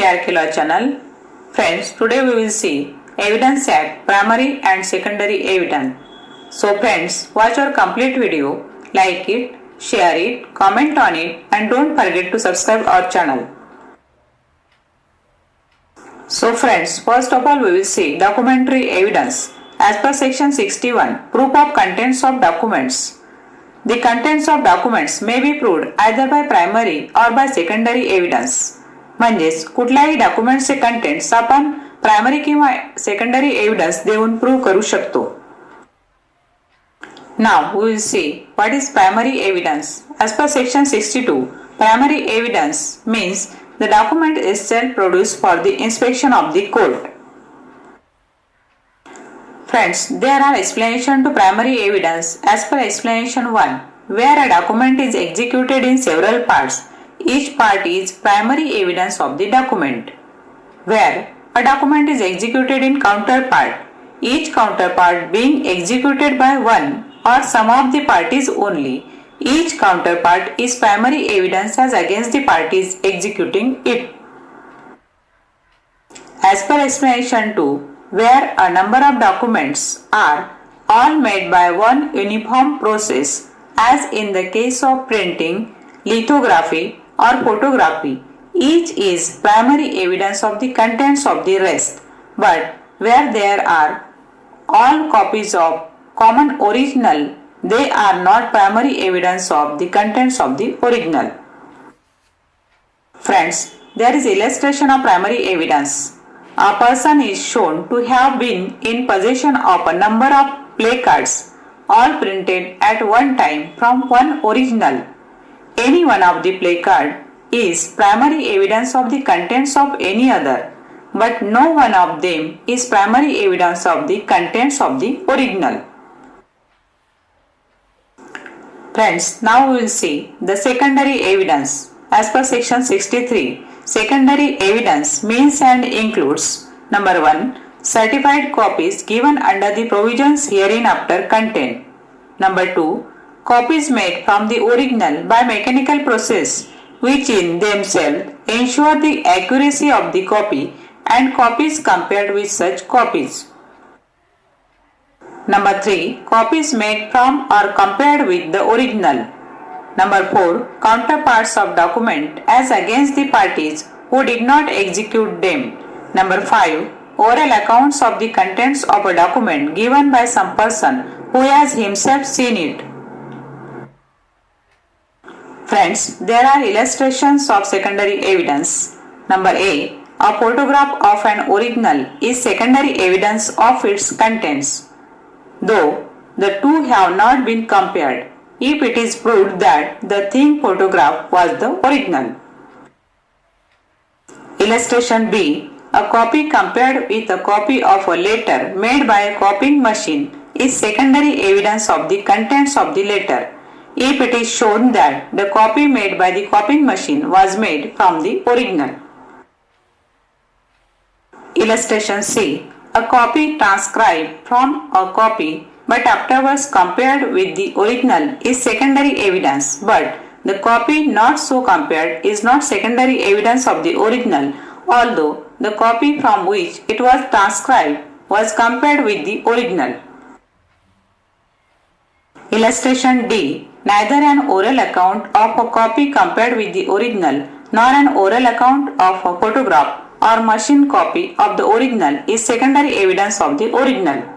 KRK Law channel. Friends, today we will see Evidence Act, Primary and Secondary Evidence. So friends, watch our complete video, like it, share it, comment on it and don't forget to subscribe our channel. So friends, first of all we will see documentary evidence. As per section 61, proof of contents of documents. The contents of documents may be proved either by primary or by secondary evidence. म्हणजेच कुठल्याही डॉक्युमेंटचे contents आपण primary किंवा secondary evidence देऊन prove करू शकतो. Now we will see what is primary evidence. As per section 62, primary evidence means the document is self-produced for the inspection of the court. Friends, there are explanation to primary evidence as per explanation 1, where a document is executed in several parts. Each part is primary evidence of the document. Where a document is executed in counterpart, each counterpart being executed by one or some of the parties only, each counterpart is primary evidence as against the parties executing it. As per explanation 2, where a number of documents are all made by one uniform process, as in the case of printing, lithography or photography, each is primary evidence of the contents of the rest. But where there are all copies of common original, they are not primary evidence of the contents of the original. Friends, there is illustration of primary evidence. A person is shown to have been in possession of a number of placards, all printed at one time from one original. Any one of the placard is primary evidence of the contents of any other, but no one of them is primary evidence of the contents of the original. Friends, now we will see the secondary evidence. As per section 63, secondary evidence means and includes number 1, certified copies given under the provisions hereinafter contained. Number 2, copies made from the original by mechanical process which in themselves ensure the accuracy of the copy and copies compared with such copies. Number 3, copies made from or compared with the original. Number 4, counterparts of document as against the parties who did not execute them. Number 5, oral accounts of the contents of a document given by some person who has himself seen it. Friends, there are illustrations of secondary evidence. Number A, a photograph of an original is secondary evidence of its contents, though the two have not been compared, if it is proved that the thing photographed was the original. Illustration B, a copy compared with a copy of a letter made by a copying machine is secondary evidence of the contents of the letter, if it is shown that the copy made by the copying machine was made from the original. Illustration C, a copy transcribed from a copy but afterwards compared with the original is secondary evidence, but the copy not so compared is not secondary evidence of the original, although the copy from which it was transcribed was compared with the original. Illustration D, neither an oral account of a copy compared with the original nor an oral account of a photograph or machine copy of the original is secondary evidence of the original.